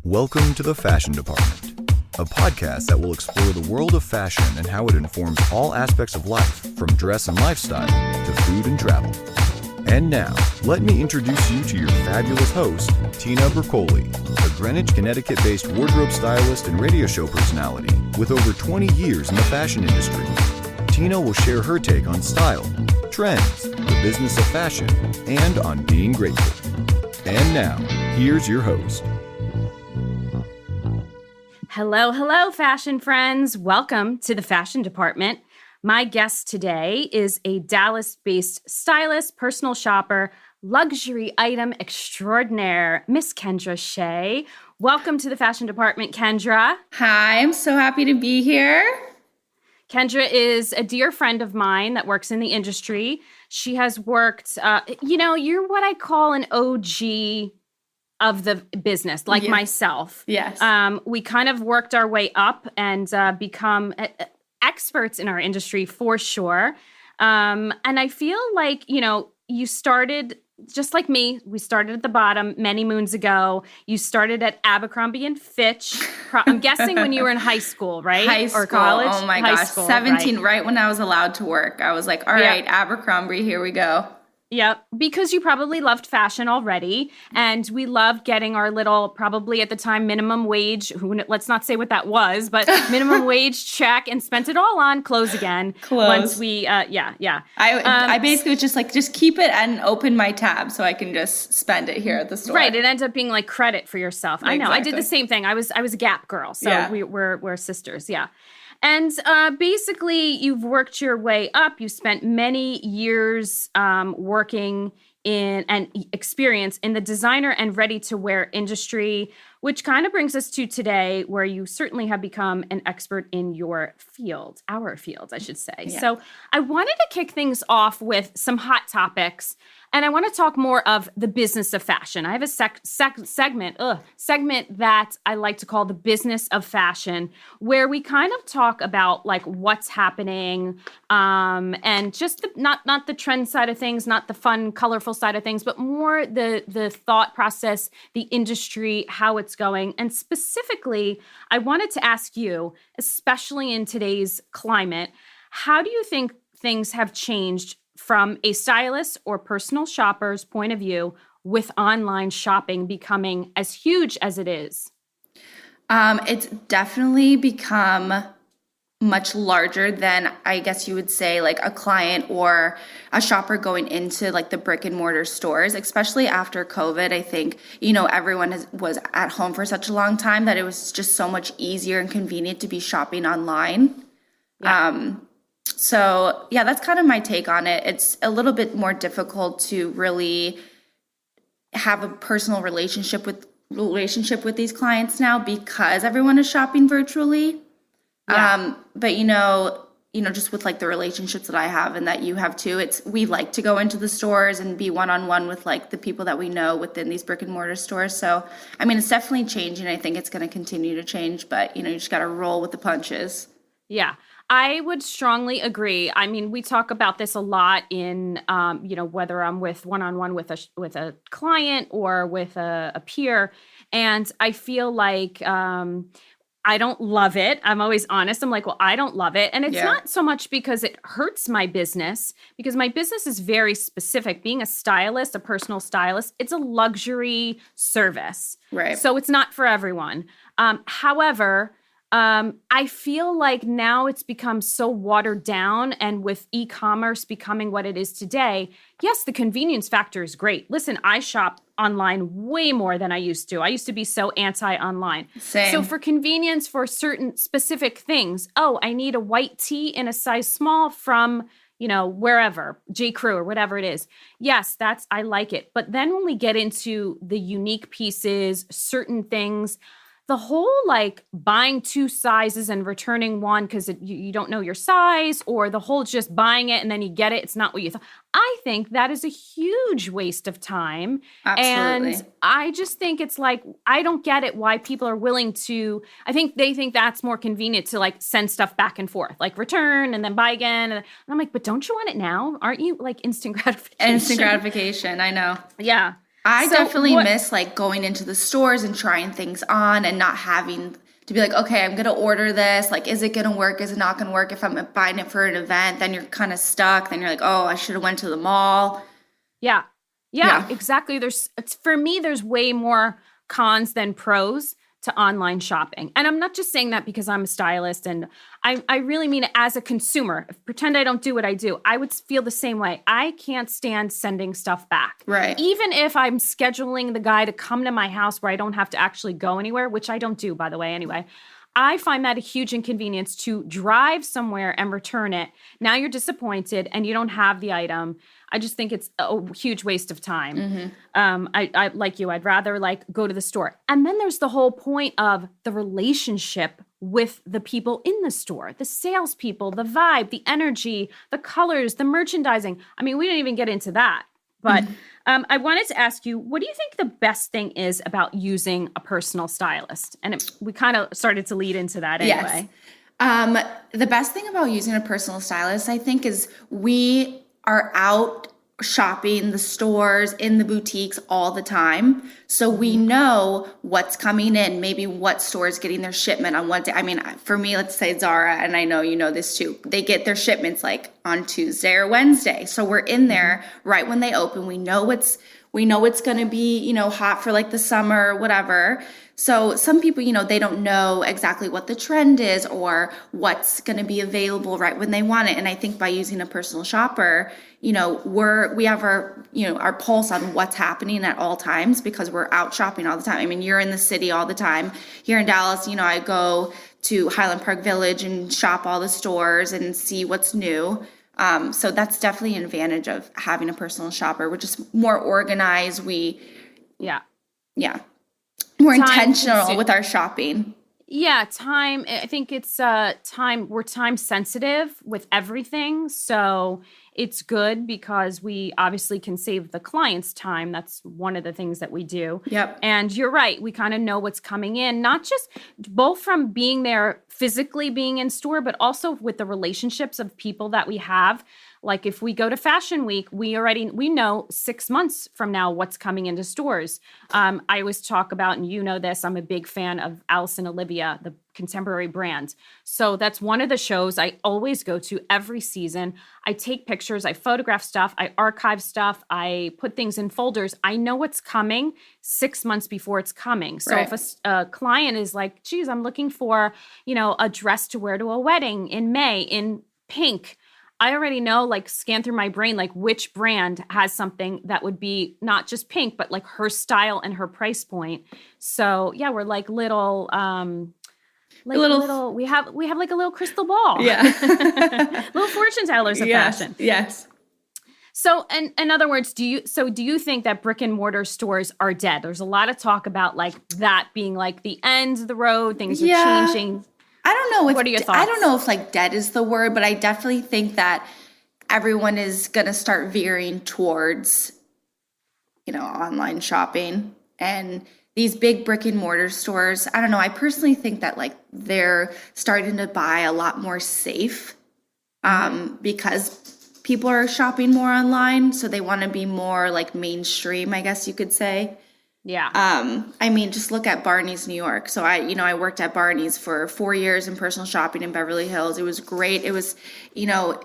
Welcome to the Fashion Department, a podcast that will explore the world of fashion and how it informs all aspects of life, from dress and lifestyle to food and travel. And now, let me introduce you to your fabulous host, Tina Bercoli, a Greenwich, Connecticut-based wardrobe stylist and radio show personality with over 20 years in the fashion industry. Tina will share her take on style, trends, the business of fashion, and on being grateful. And now, here's your host. Hello, fashion friends. Welcome to the Fashion Department. My guest today is a Dallas-based stylist, personal shopper, luxury item extraordinaire, Miss Kendra Shea. Welcome to the Fashion Department, Kendra. Hi, I'm so happy to be here. Kendra is a dear friend of mine that works in the industry. She has worked, you're what I call an OG of the business, like myself. Yes. We kind of worked our way up and become experts in our industry for sure. And I feel like, you started just like me. We started at the bottom many moons ago. You started at Abercrombie and Fitch. I'm guessing when you were in high school, right? High school. Or college? Oh my gosh. 17, right when I was allowed to work. I was like, all right, Abercrombie, here we go. Yep, because you probably loved fashion already, and we loved getting our little, probably at the time, minimum wage, let's not say what that was, but minimum wage check, and spent it all on clothes again. Once we, I basically was just keep it and open my tab so I can just spend it here at the store. Right, it ends up being like credit for yourself. I know, I did the same thing. I was a Gap girl, so we're sisters, yeah. And basically, you've worked your way up. You spent many years working in and experience in the designer and ready-to-wear industry, which kind of brings us to today, where you certainly have become an expert in your field, our field, I should say. Yeah. So I wanted to kick things off with some hot topics, and I want to talk more of the business of fashion. I have a segment that I like to call the business of fashion, where we kind of talk about like what's happening, and just not the trend side of things, not the fun, colorful side of things, but more the thought process, the industry, how it's going. And specifically, I wanted to ask you, especially in today's climate, how do you think things have changed from a stylist or personal shopper's point of view with online shopping becoming as huge as it is? It's definitely become much larger than, I guess you would say, like a client or a shopper going into like the brick and mortar stores, especially after COVID. I think, everyone was at home for such a long time that it was just so much easier and convenient to be shopping online. Yeah. So yeah, that's kind of my take on it. It's a little bit more difficult to really have a personal relationship with these clients now because everyone is shopping virtually. Yeah. But just with like the relationships that I have and that you have too, we like to go into the stores and be one-on-one with like the people that we know within these brick and mortar stores. So, I mean, it's definitely changing. I think it's going to continue to change, but you just got to roll with the punches. Yeah. I would strongly agree. I mean, we talk about this a lot in, whether I'm with one-on-one with a client or with a peer, and I feel like I don't love it. I'm always honest. I'm like, well, I don't love it, and it's not so much because it hurts my business, because my business is very specific. Being a stylist, a personal stylist, it's a luxury service, right? So it's not for everyone. However, I feel like now it's become so watered down, and with e-commerce becoming what it is today, yes, the convenience factor is great. Listen, I shop online way more than I used to. I used to be so anti-online. Same. So for convenience for certain specific things, I need a white tee in a size small from, wherever, J. Crew or whatever it is. Yes, I like it. But then when we get into the unique pieces, certain things, the whole like buying two sizes and returning one because you don't know your size, or the whole just buying it and then you get it, it's not what you thought. I think that is a huge waste of time. Absolutely. And I just think it's like, I don't get it why people are willing to, I think they think that's more convenient to like send stuff back and forth, like return and then buy again. And I'm like, but don't you want it now? Aren't you like instant gratification? Instant gratification, I know. Yeah. I definitely miss like going into the stores and trying things on and not having to be like, okay, I'm going to order this. Like, is it going to work? Is it not going to work? If I'm buying it for an event, then you're kind of stuck. Then you're like, oh, I should have went to the mall. Yeah, exactly. For me, there's way more cons than pros to online shopping. And I'm not just saying that because I'm a stylist, and I really mean it as a consumer. Pretend I don't do what I do. I would feel the same way. I can't stand sending stuff back. Right. Even if I'm scheduling the guy to come to my house where I don't have to actually go anywhere, which I don't do, by the way, anyway. I find that a huge inconvenience to drive somewhere and return it. Now you're disappointed and you don't have the item. I just think it's a huge waste of time. Mm-hmm. I like you. I'd rather like go to the store. And then there's the whole point of the relationship with the people in the store, the salespeople, the vibe, the energy, the colors, the merchandising. I mean, we didn't even get into that. But I wanted to ask you, what do you think the best thing is about using a personal stylist? And we kind of started to lead into that anyway. Yes. The best thing about using a personal stylist, I think, is we are out shopping the stores, in the boutiques all the time. So we know what's coming in, maybe what store is getting their shipment on what day. I mean, for me, let's say Zara, and I know you know this too, they get their shipments like on Tuesday or Wednesday. So we're in there right when they open. We know it's going to be, you know, hot for like the summer or whatever. So some people, you know, they don't know exactly what the trend is or what's going to be available right when they want it. And I think by using a personal shopper, you know, we have our, you know, our pulse on what's happening at all times because we're out shopping all the time. I mean, you're in the city all the time. Here in Dallas, you know, I go to Highland Park Village and shop all the stores and see what's new. So that's definitely an advantage of having a personal shopper. We're just more organized. Yeah. More intentional with our shopping. Yeah, time. I think it's time. We're time sensitive with everything. So it's good because we obviously can save the client's time. That's one of the things that we do. Yep. And you're right. We kind of know what's coming in, not just both from being there, physically being in store, but also with the relationships of people that we have. Like if we go to Fashion Week, we know 6 months from now what's coming into stores. I always talk about, and you know this, I'm a big fan of Alice and Olivia, the contemporary brand. So that's one of the shows I always go to every season. I take pictures, I photograph stuff, I archive stuff, I put things in folders. I know what's coming 6 months before it's coming. So Right. if a client is like, geez, I'm looking for, you know, a dress to wear to a wedding in May in pink, I already know, like, scan through my brain, like, which brand has something that would be not just pink, but like her style and her price point. So yeah, we're like little, we have like a little crystal ball. Yeah. Little fortune tellers of fashion. Yes. So, in other words, do you think that brick and mortar stores are dead? There's a lot of talk about like that being like the end of the road, things are changing. I don't know. What are your thoughts? I don't know if like dead is the word, but I definitely think that everyone is going to start veering towards, you know, online shopping and these big brick and mortar stores. I don't know. I personally think that like they're starting to buy a lot more safe because people are shopping more online. So they want to be more like mainstream, I guess you could say. Yeah. I mean, just look at Barney's New York. So I worked at Barney's for 4 years in personal shopping in Beverly Hills. It was great. It was, you know,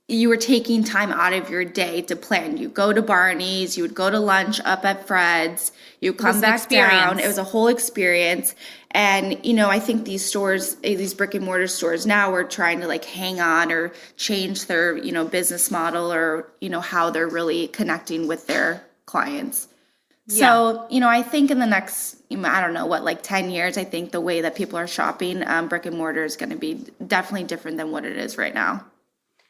you were taking time out of your day to plan. You go to Barney's, you would go to lunch up at Fred's, you come back down. It was a whole experience. And, you know, I think these stores, these brick and mortar stores now are trying to like hang on or change their, you know, business model or, you know, how they're really connecting with their clients. So, you know, I think in the next, I don't know what, like 10 years, I think the way that people are shopping brick and mortar is going to be definitely different than what it is right now.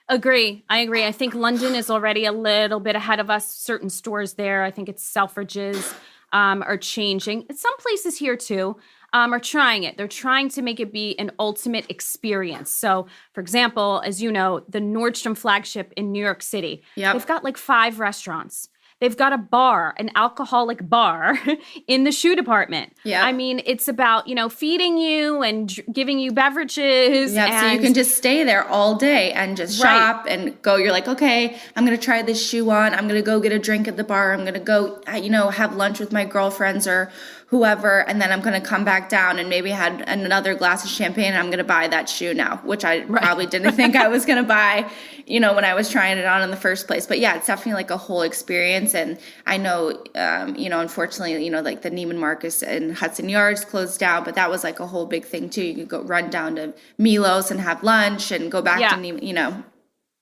I agree. I think London is already a little bit ahead of us. Certain stores there, I think it's Selfridges, are changing. Some places here too are trying it. They're trying to make it be an ultimate experience. So, for example, as you know, the Nordstrom flagship in New York City, they've got like 5 restaurants. They've got a bar, an alcoholic bar in the shoe department. Yeah. I mean, it's about, feeding you and giving you beverages. Yeah, so you can just stay there all day and just shop and go. You're like, okay, I'm going to try this shoe on. I'm going to go get a drink at the bar. I'm going to go, have lunch with my girlfriends or whoever, and then I'm going to come back down and maybe had another glass of champagne, and I'm going to buy that shoe now, which I probably didn't think I was going to buy, when I was trying it on in the first place. But yeah, it's definitely like a whole experience. And I know, unfortunately, like the Neiman Marcus and Hudson Yards closed down, but that was like a whole big thing too. You could go run down to Milos and have lunch and go back to Neiman,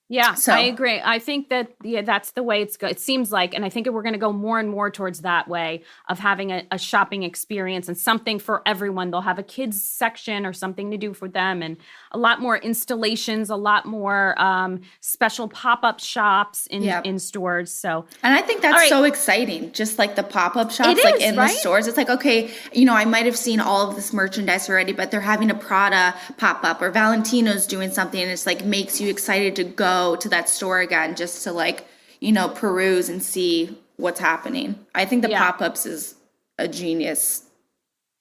Yeah, so. I agree. I think that, that's the way it seems like, and I think we're going to go more and more towards that way of having a shopping experience and something for everyone. They'll have a kids section or something to do for them, and a lot more installations, a lot more special pop-up shops in stores. So, and I think that's so exciting, just like the pop-up shops, the stores. It's like, okay, I might have seen all of this merchandise already, but they're having a Prada pop-up or Valentino's doing something, and it's like makes you excited to go to that store again just to peruse and see what's happening. I think the pop-ups is a genius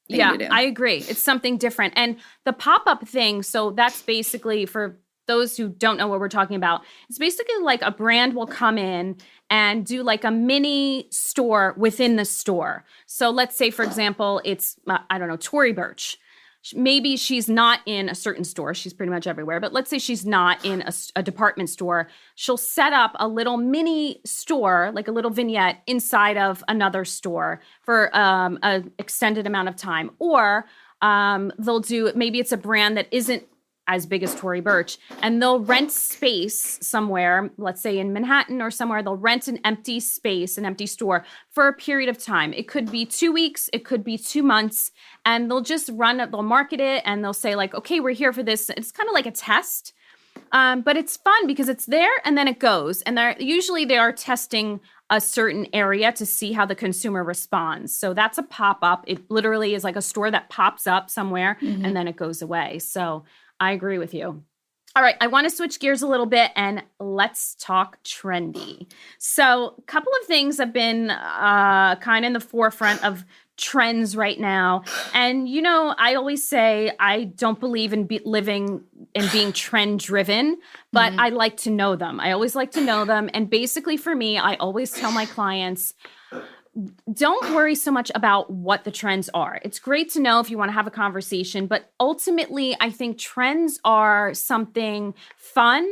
thing to do. I agree. It's something different. And the pop-up thing, so that's basically, for those who don't know what we're talking about, it's basically like a brand will come in and do like a mini store within the store. So let's say, for example, it's, Tory Burch. Maybe she's not in a certain store. She's pretty much everywhere. But let's say she's not in a department store. She'll set up a little mini store, like a little vignette inside of another store for an extended amount of time. Or they'll do, maybe it's a brand that isn't as big as Tory Burch, and they'll rent space somewhere, let's say in Manhattan or somewhere. They'll rent an empty space, an empty store for a period of time. It could be 2 weeks, it could be 2 months, and they'll just they'll market it, and they'll say like, okay, we're here for this. It's kind of like a test, but it's fun because it's there and then it goes. And they are testing a certain area to see how the consumer responds. So that's a pop-up. It literally is like a store that pops up somewhere and then it goes away. So I agree with you. All right, I want to switch gears a little bit and let's talk trendy. So a couple of things have been kind of in the forefront of trends right now. And, I always say I don't believe in living and being trend driven, but I like to know them. I always like to know them. And basically for me, I always tell my clients, don't worry so much about what the trends are. It's great to know if you want to have a conversation, but ultimately, I think trends are something fun.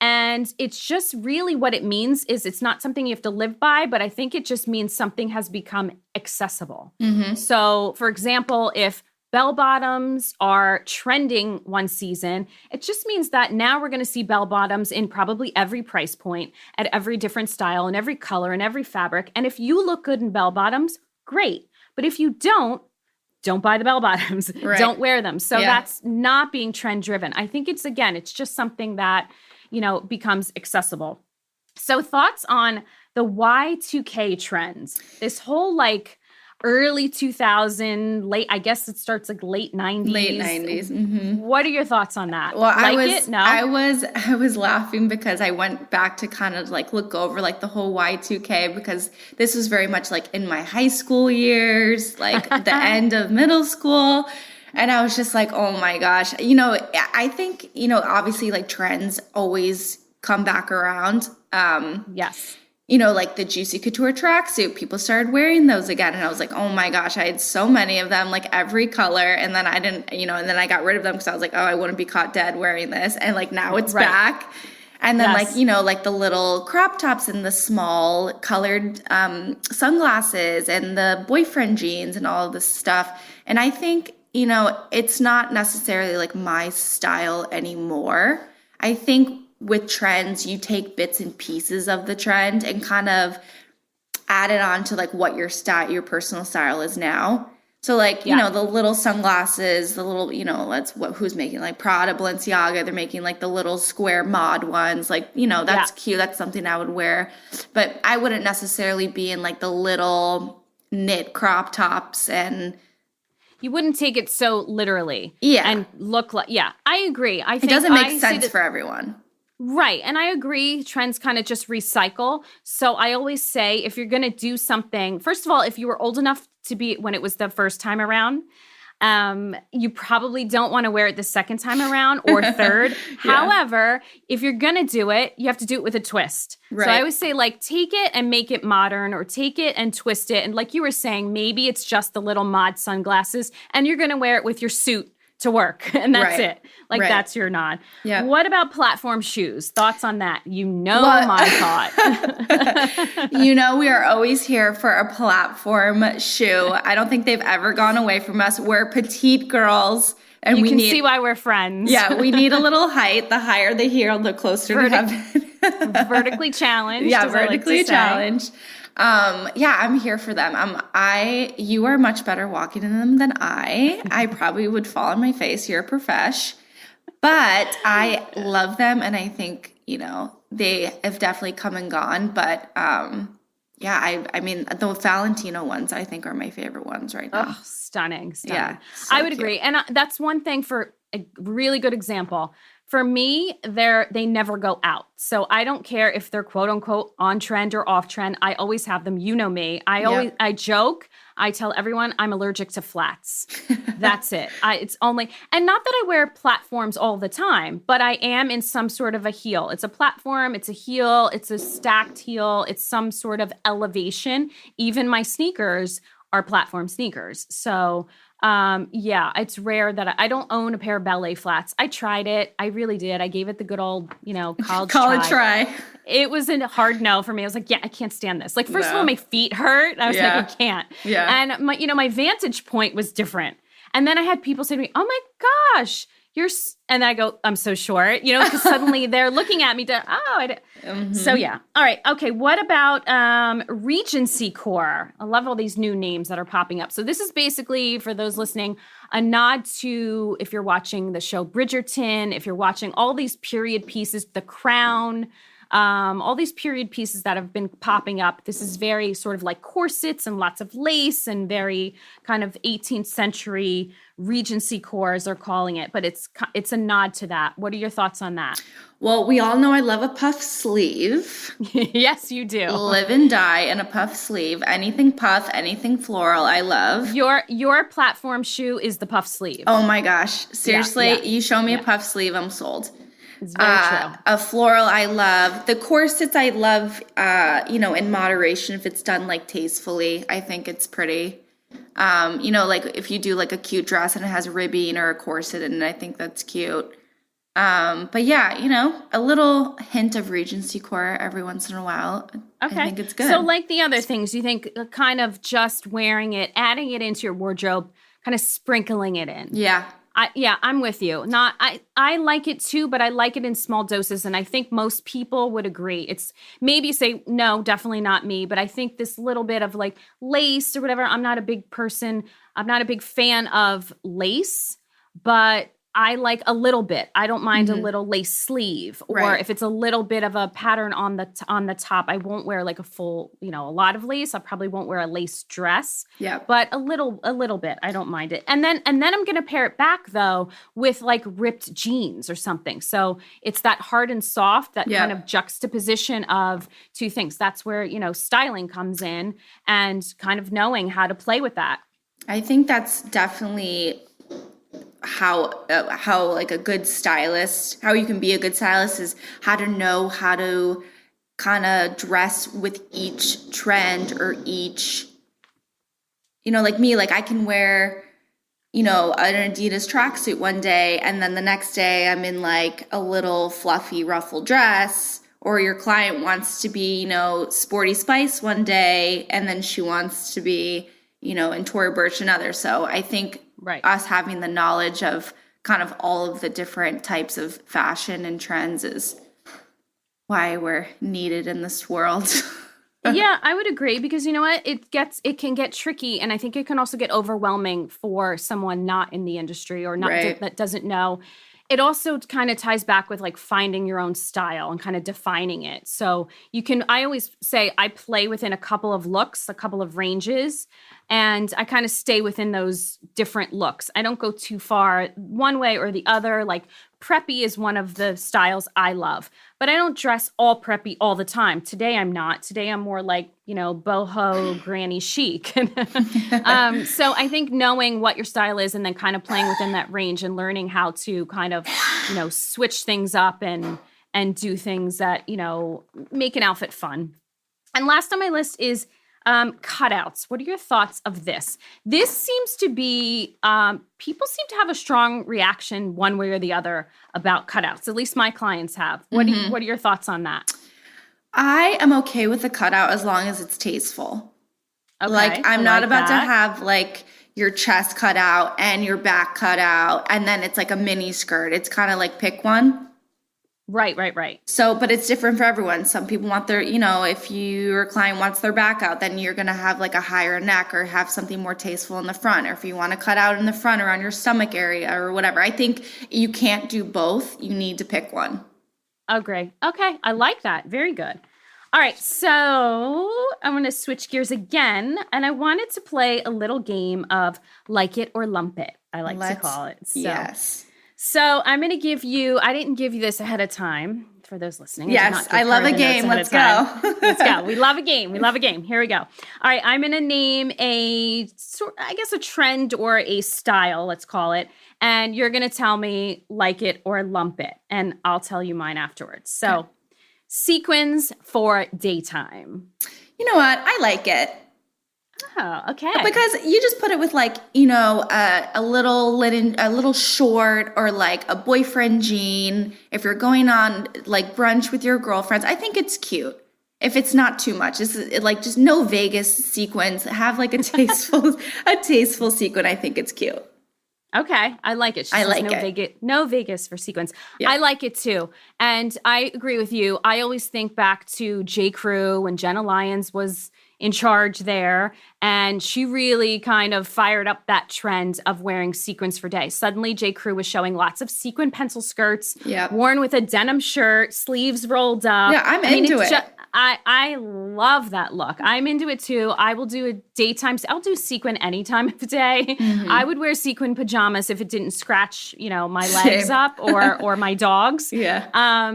And it's just really what it means is it's not something you have to live by, but I think it just means something has become accessible. So, for example, if bell bottoms are trending one season, it just means that now we're going to see bell bottoms in probably every price point, at every different style, and every color, and every fabric. And if you look good in bell bottoms, great. But if you don't buy the bell bottoms. Right. Don't wear them. So that's not being trend driven. I think it's just something that, becomes accessible. So thoughts on the Y2K trends, this whole early 2000, I guess it starts late 90s. Late 90s. Mm-hmm. What are your thoughts on that? Well, I was laughing because I went back to kind of look over the whole Y2K, because this was very much in my high school years, the end of middle school. And I was just like, oh my gosh. I think, obviously trends always come back around. Yes. The Juicy Couture tracksuit, people started wearing those again. And I was like, oh my gosh, I had so many of them, every color. And then I didn't, and then I got rid of them because I was like, oh, I wouldn't be caught dead wearing this. And now it's back. And then the little crop tops and the small colored sunglasses and the boyfriend jeans and all of this stuff. And I think, it's not necessarily my style anymore. I think with trends, you take bits and pieces of the trend and kind of add it on to what your personal style is now. So the little sunglasses, the little, who's making Prada, Balenciaga, they're making the little square mod ones. That's cute. That's something I would wear. But I wouldn't necessarily be in the little knit crop tops, and you wouldn't take it so literally. Yeah. And look I agree. I think it doesn't make sense for everyone. Right. And I agree. Trends kind of just recycle. So I always say, if you're going to do something, first of all, if you were old enough to be when it was the first time around, you probably don't want to wear it the second time around or third. However, if you're going to do it, you have to do it with a twist. Right. So I always say, like, take it and make it modern, or take it and twist it. And like you were saying, maybe it's just the little mod sunglasses and you're going to wear it with your suit to work, and that's it. Like, that's your nod. Yeah. What about platform shoes? Thoughts on that? My thought. We are always here for a platform shoe. I don't think they've ever gone away from us. We're petite girls. And you can see why we're friends. Yeah, we need a little height. The higher the heel, the closer to heaven. Vertically challenged. Yeah, vertically challenged. I'm here for them. You are much better walking in them than I. I probably would fall on my face. You're a profesh. But I love them, and I think, they have definitely come and gone. But I mean, the Valentino ones I think are my favorite ones right now. Oh, stunning. Yeah, so I would agree. And that's one thing, for a really good example. For me, they never go out. So I don't care if they're quote unquote on trend or off trend. I always have them. You know me. I joke. I tell everyone I'm allergic to flats. That's it. It's only, and not that I wear platforms all the time, but I am in some sort of a heel. It's a platform. It's a heel. It's a stacked heel. It's some sort of elevation. Even my sneakers are platform sneakers. So it's rare that I don't own a pair of ballet flats. I tried it. I really did. I gave it the good old, college try. It was a hard no for me. I was like, I can't stand this. Like, first of all, my feet hurt. I was like, I can't. Yeah. And my vantage point was different. And then I had people say to me, oh my gosh, and I go, I'm so short, because suddenly they're looking at me. So yeah. All right. Okay. What about Regency Core? I love all these new names that are popping up. So this is basically, for those listening, a nod to, if you're watching the show Bridgerton, if you're watching all these period pieces, The Crown, all these period pieces that have been popping up. This is very sort of like corsets and lots of lace and very kind of 18th century Regency core, as they're calling it. But it's a nod to that. What are your thoughts on that? Well, we all know I love a puff sleeve. Yes, you do. Live and die in a puff sleeve. Anything puff, anything floral, I love. Your platform shoe is the puff sleeve. Oh my gosh. Seriously, you show me a puff sleeve, I'm sold. It's very true. A floral I love. The corsets I love, in moderation if it's done like tastefully. I think it's pretty. Like if you do like a cute dress and it has ribbing or a corset in it, I think that's cute. But yeah, a little hint of Regency core every once in a while. Okay. I think it's good. So like the other things, you think kind of just wearing it, adding it into your wardrobe, kind of sprinkling it in. Yeah. I'm with you. I like it too, but I like it in small doses, and I think most people would agree. It's maybe say, no, definitely not me, but I think this little bit of like lace or whatever, I'm not a big person. I'm not a big fan of lace, but I like a little bit. I don't mind a little lace sleeve, or if it's a little bit of a pattern on the top. I won't wear like a full, a lot of lace. I probably won't wear a lace dress. Yeah, but a little bit. I don't mind it. And then I'm going to pair it back though with like ripped jeans or something. So it's that hard and soft, that kind of juxtaposition of two things. That's where styling comes in, and kind of knowing how to play with that. I think that's definitely how like a good stylist, how you can be a good stylist is how to know how to kind of dress with each trend or each, like me, like I can wear, an Adidas tracksuit one day, and then the next day I'm in like a little fluffy ruffled dress, or your client wants to be, sporty spice one day, and then she wants to be, in Tory Burch another. So I think us having the knowledge of kind of all of the different types of fashion and trends is why we're needed in this world. Yeah, I would agree, because you know what? It can get tricky, and I think it can also get overwhelming for someone not in the industry or not that doesn't know. It also kind of ties back with like finding your own style and kind of defining it. So I always say I play within a couple of looks, a couple of ranges. And I kind of stay within those different looks. I don't go too far one way or the other. Like preppy is one of the styles I love, but I don't dress all preppy all the time. Today I'm not. Today I'm more like, boho granny chic. So I think knowing what your style is and then kind of playing within that range and learning how to kind of, switch things up and do things that, make an outfit fun. And last on my list is cutouts. What are your thoughts of this? This seems to be, people seem to have a strong reaction one way or the other about cutouts. At least my clients have. What are your thoughts on that? I am okay with the cutout as long as it's tasteful. Okay, like I'm not about to have like your chest cut out and your back cut out and then it's like a mini skirt. It's kind of like pick one. Right. So, but it's different for everyone. Some people want their, if your client wants their back out, then you're going to have like a higher neck or have something more tasteful in the front. Or if you want to cut out in the front or on your stomach area or whatever. I think you can't do both. You need to pick one. Agree. Okay. I like that. Very good. All right. So I'm going to switch gears again. And I wanted to play a little game of like it or lump it. I like to call it. So. Yes. So I'm going to give you, I didn't give you this ahead of time for those listening. Yes, I love a game. Let's go. Let's go. We love a game. Here we go. All right. I'm going to name a trend or a style, let's call it. And you're going to tell me like it or lump it. And I'll tell you mine afterwards. So okay. Sequins for daytime. You know what? I like it. Oh, okay. Because you just put it with like, a little short or like a boyfriend jean. If you're going on like brunch with your girlfriends, I think it's cute. If it's not too much, it's like just no Vegas sequins. Have like a tasteful sequin. I think it's cute. Okay, I like it. I like it. No Vegas for sequins. Yeah. I like it too. And I agree with you. I always think back to J. Crew when Jenna Lyons was in charge there. And she really kind of fired up that trend of wearing sequins for day. Suddenly, J. Crew was showing lots of sequin pencil skirts, worn with a denim shirt, sleeves rolled up. Yeah, I'm into it. I love that look. I'm into it too. I will do a daytime. I'll do sequin any time of the day. Mm-hmm. I would wear sequin pajamas if it didn't scratch, my legs up or my dogs. Yeah.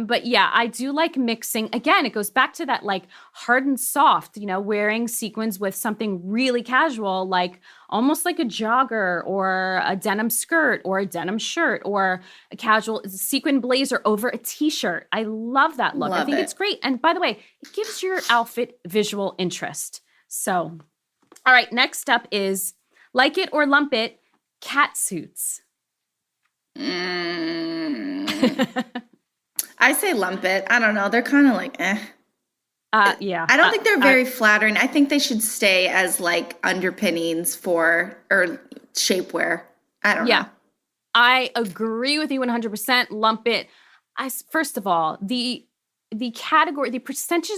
But yeah, I do like mixing. Again, it goes back to that like hard and soft, wearing sequins with something really casual, like almost like a jogger or a denim skirt or a denim shirt or a casual sequin blazer over a t-shirt. I love that look. I think it's great. And by the way, it gives your outfit visual interest. So, all right, next up is like it or lump it, cat suits. I say lump it. I don't know. They're kind of like, eh. Yeah. I don't think they're very flattering. I think they should stay as like underpinnings or shapewear. I don't know. Yeah. I agree with you 100%. Lump it. First of all, the category, the percentage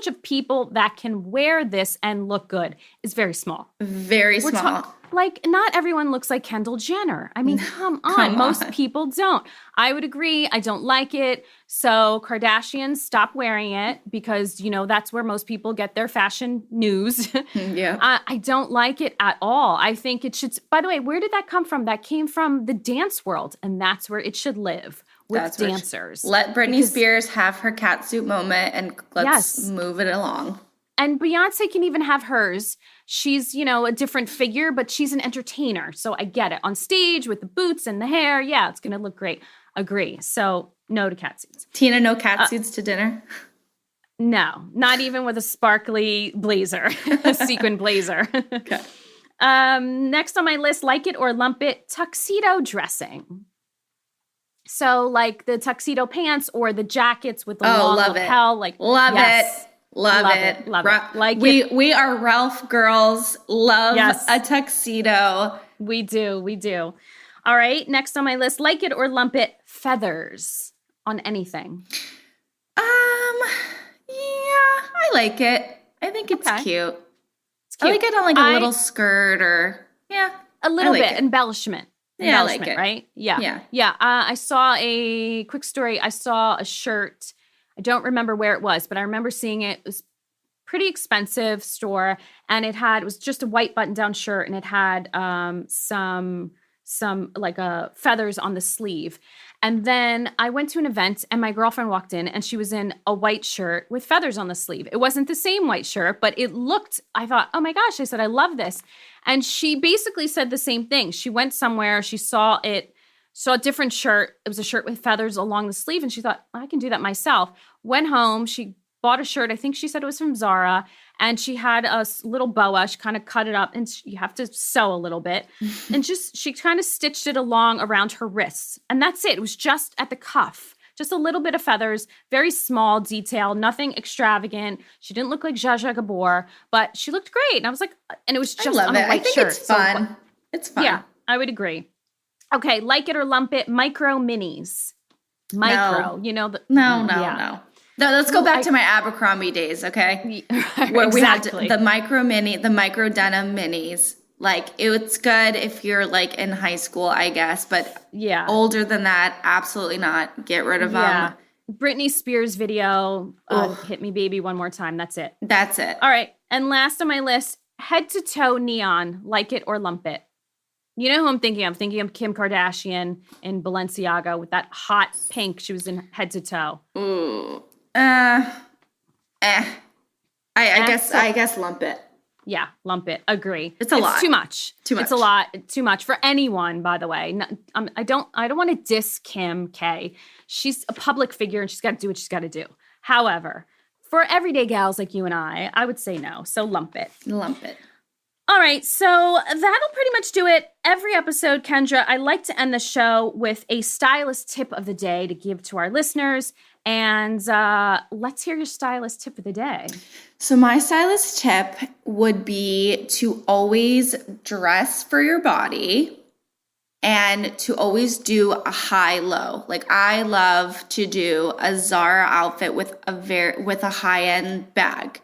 of people that can wear this and look good is very small. Very small. Like, not everyone looks like Kendall Jenner. I mean, come on. Most people don't. I would agree. I don't like it. So Kardashians, stop wearing it because, that's where most people get their fashion news. Yeah. I don't like it at all. I think it should, by the way, where did that come from? That came from the dance world, and that's where it should live. With dancers. Let Britney Spears have her catsuit moment and let's move it along. And Beyonce can even have hers. She's, a different figure, but she's an entertainer. So I get it. On stage with the boots and the hair, yeah, it's going to look great. Agree. So no to catsuits. Tina, no catsuits to dinner? No, not even with a sparkly blazer, a sequin blazer. Okay. Next on my list, like it or lump it, tuxedo dressing. So like the tuxedo pants or the jackets with the long lapel. Love it. Like we are Ralph girls. Love a tuxedo. We do. All right. Next on my list, like it or lump it, feathers on anything. Yeah, I like it. I think it's cute. It's cute. I like it on like a little skirt or a little bit embellishment. Yeah, I like it. Right? Yeah. I saw a quick story. I saw a shirt. I don't remember where it was, but I remember seeing it. It was pretty expensive store, and it was just a white button-down shirt, and it had some like feathers on the sleeve. And then I went to an event, and my girlfriend walked in, and she was in a white shirt with feathers on the sleeve. It wasn't the same white shirt, but it looked, I thought, oh my gosh, I said, I love this. And she basically said the same thing. She went somewhere, she saw a different shirt. It was a shirt with feathers along the sleeve, and she thought, I can do that myself. Went home, she bought a shirt. I think she said it was from Zara, and she had a little boa. She kind of cut it up, and you have to sew a little bit. And she kind of stitched it along around her wrists. And that's it. It was just at the cuff. Just a little bit of feathers, very small detail, nothing extravagant. She didn't look like Zsa Zsa Gabor, but she looked great. And I was like, and it was just on a white shirt. It's fun. So, it's fun. Yeah, I would agree. Okay, like it or lump it, micro minis. Micro, no. You know. No. Let's go back to my Abercrombie days, okay? Where we had the micro mini, the micro denim minis. Like, it's good if you're like in high school, I guess, but older than that, absolutely not. Get rid of them. Britney Spears video, Hit Me Baby One More Time. That's it. All right. And last on my list, head to toe neon, like it or lump it. You know who I'm thinking of? I'm thinking of Kim Kardashian in Balenciaga with that hot pink. She was in head to toe. Ooh. I guess lump it. Yeah, lump it. Agree. It's a lot. Too much. It's a lot. Too much for anyone, by the way. I don't want to diss Kim K. She's a public figure and she's got to do what she's got to do. However, for everyday gals like you and I would say no. So lump it. Lump it. All right, so that'll pretty much do it. Every episode, Kendra, I like to end the show with a stylist tip of the day to give to our listeners. And let's hear your stylist tip of the day. So my stylist tip would be to always dress for your body and to always do a high-low. Like, I love to do a Zara outfit with a high-end bag.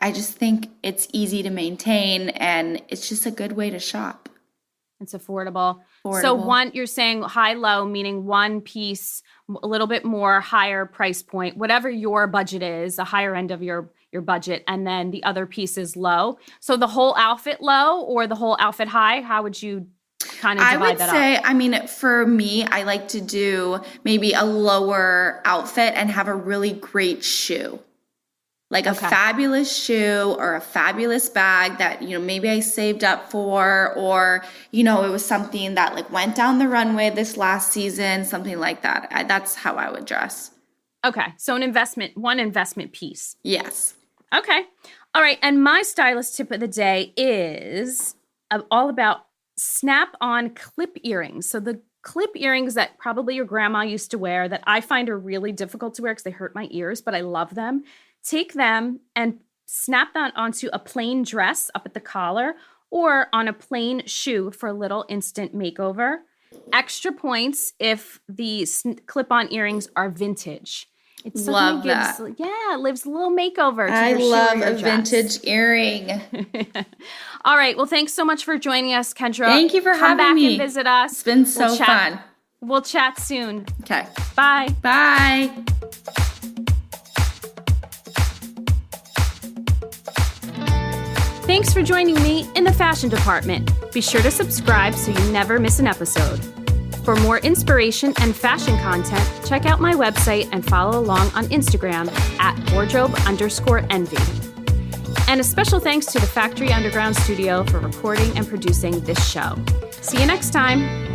I just think it's easy to maintain, and it's just a good way to shop. It's affordable. So you're saying high-low, meaning one piece, a little bit more higher price point, whatever your budget is, the higher end of your budget, and then the other piece is low. So the whole outfit low or the whole outfit high? How would you kind of divide that up? I would say, I mean, for me, I like to do maybe a lower outfit and have a really great shoe. Like a fabulous shoe or a fabulous bag that, maybe I saved up for, or, it was something that like went down the runway this last season, something like that. That's how I would dress. Okay. So one investment piece. Yes. Okay. All right. And my stylist tip of the day is all about snap-on clip earrings. So the clip earrings that probably your grandma used to wear that I find are really difficult to wear because they hurt my ears, but I love them. Take them and snap that onto a plain dress up at the collar or on a plain shoe for a little instant makeover. Extra points if the clip-on earrings are vintage. It love that. It lives a little makeover to I your shoe love or your a dress. vintage earring. All right. Well, thanks so much for joining us, Kendra. Thank you for having me. Come back and visit us. It's been so fun. We'll chat soon. Okay. Bye. Bye. Thanks for joining me in the fashion department. Be sure to subscribe so you never miss an episode. For more inspiration and fashion content, check out my website and follow along on Instagram at wardrobe_envy. And a special thanks to the Factory Underground Studio for recording and producing this show. See you next time.